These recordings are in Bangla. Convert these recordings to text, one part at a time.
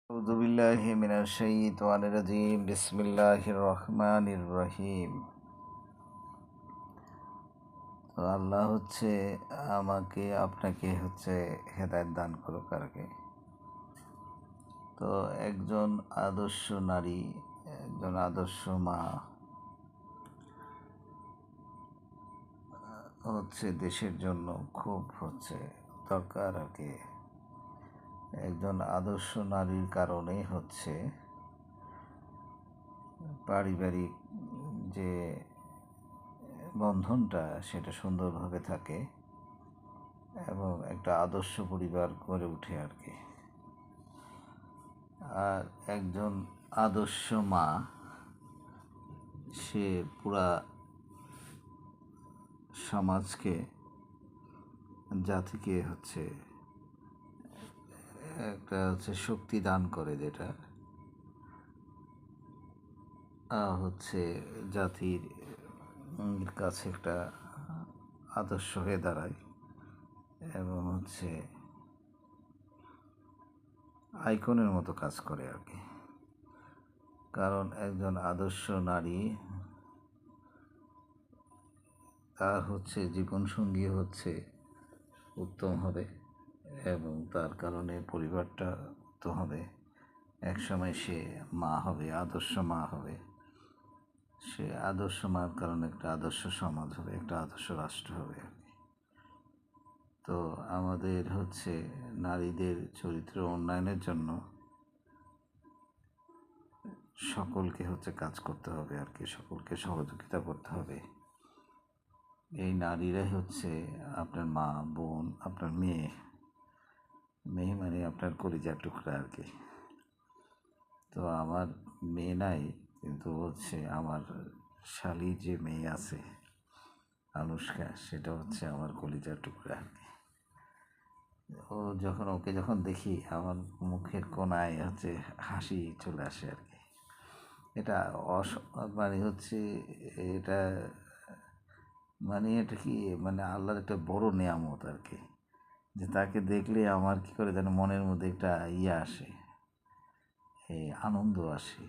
أعوذ بالله من الشيطان الرجيم بسم الله الرحمن الرحيم। তো আল্লাহ আমাকে আপনাকে হেদায়েত দান করুক আর কি। তো একজন আদর্শ নারী, একজন আদর্শ মা দেশের জন্য খুব দরকার আর কি। একজন আদর্শ নারীর কারণে পারিবারিক যে বন্ধনটা সেটা সুন্দরভাবে থাকে এবং একটা আদর্শ পরিবার গড়ে ওঠে আর কি। আর একজন আদর্শ মা সে পুরা সমাজকে, জাতিকে একটা শক্তি দান করে, যেটা জাতির কাছে একটা আদর্শ হয়ে দাঁড়ায় এবং আইকনের মতো কাজ করে আর কি। কারণ একজন আদর্শ নারী, তার জীবনসঙ্গী উত্তম হবে এবং তার কারণে পরিবারটা উত্তম হবে। একসময় সে মা হবে, আদর্শ মা হবে। সে আদর্শ মার কারণে একটা আদর্শ সমাজ হবে, একটা আদর্শ রাষ্ট্র হবে আর কি। তো আমাদের নারীদের চরিত্র উন্নয়নের জন্য সকলকে কাজ করতে হবে আর কি, সকলকে সহযোগিতা করতে হবে। এই নারীরাই আপনার মা, বোন, আপনার মেয়ে মানে আপনার কলিজার টুকরা আর কি। তো আমার মেয়ে নাই, কিন্তু আমার শালি যে মেয়ে আছে আনুষ্কা, সেটা আমার কলিজার টুকরা আর কি। ওকে যখন দেখি আমার মুখের কোনায় হাসি চলে আসে আর কি। এটা এটা এটা কি আল্লাহর একটা বড় নেয়ামত আর কি, যে তাকে দেখলে আমার কি করে যেন মনের মধ্যে একটা আসে, এই আনন্দ আসে,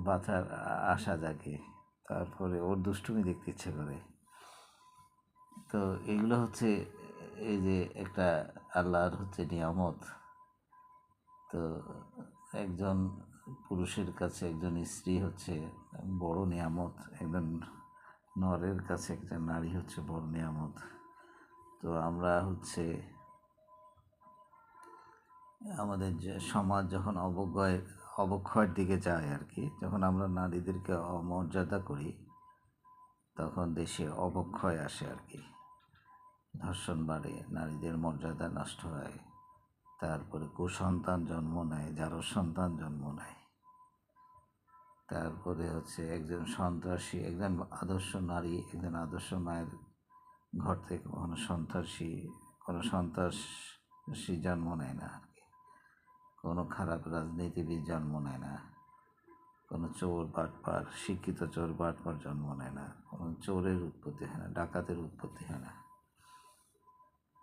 বাঁচার আশা জাগে। তারপরে ওর দুষ্টুমি দেখতে ইচ্ছে করে। তো এগুলো এই যে একটা আল্লাহর নিয়ামত। তো একজন পুরুষের কাছে একজন স্ত্রী বড় নিয়ামত, একজন নরের কাছে একজন নারী বড় নিয়ামত। তো আমরা আমাদের যে সমাজ যখন অবক্ষয়ের দিকে যায় আর কি, যখন আমরা নারীদেরকে অমর্যাদা করি, তখন দেশে অবক্ষয় আসে আর কি। ধর্ষণ বাড়ে, নারীদের মর্যাদা নষ্ট হয়, তারপরে কুসন্তান জন্ম নেয়, জারজ সন্তান জন্ম নেয়। তারপরে একজন সন্ত্রাসী, একজন আদর্শ নারী, একজন আদর্শ মায়ের ঘর থেকে কোনো সন্ত্রাসী জন্ম নেয় না আর কি। কোনো খারাপ রাজনীতিবিদ জন্ম নেয় না, কোনো চোর বাটপার, শিক্ষিত চোর বাটপার জন্ম নেয় না, কোনো চোরের উৎপত্তি হয় না, ডাকাতের উৎপত্তি হয় না।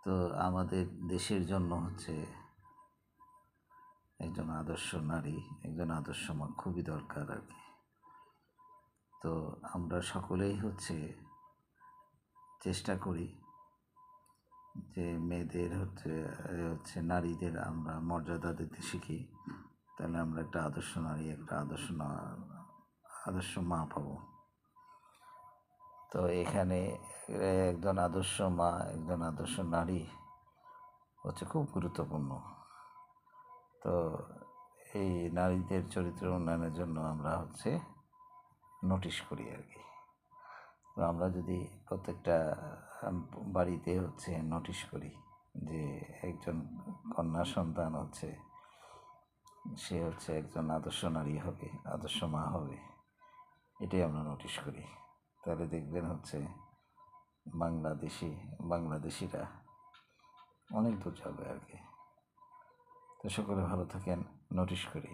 তো আমাদের দেশের জন্য একজন আদর্শ নারী, একজন আদর্শ মা খুবই দরকার আর কি। তো আমরা সকলেই চেষ্টা করি যে মেয়েদের নারীদের আমরা মর্যাদা দিতে শিখি, তাহলে আমরা একটা আদর্শ নারী, একটা আদর্শ মা পাবো। তো এখানে একজন আদর্শ মা, একজন আদর্শ নারী খুব গুরুত্বপূর্ণ। তো এই নারীদের চরিত্র উন্নয়নের জন্য আমরা নোটিশ করি আর কি। তো আমরা যদি প্রত্যেকটা বাড়িতে নোটিশ করি যে একজন কন্যা সন্তান সে একজন আদর্শ নারী হবে, আদর্শ মা হবে, এটাই আমরা নোটিশ করি, তাহলে দেখবেন বাংলাদেশিরা অনেক দূর যাবে আর কি। তো সকলে ভালো থাকেন, নোটিশ করি।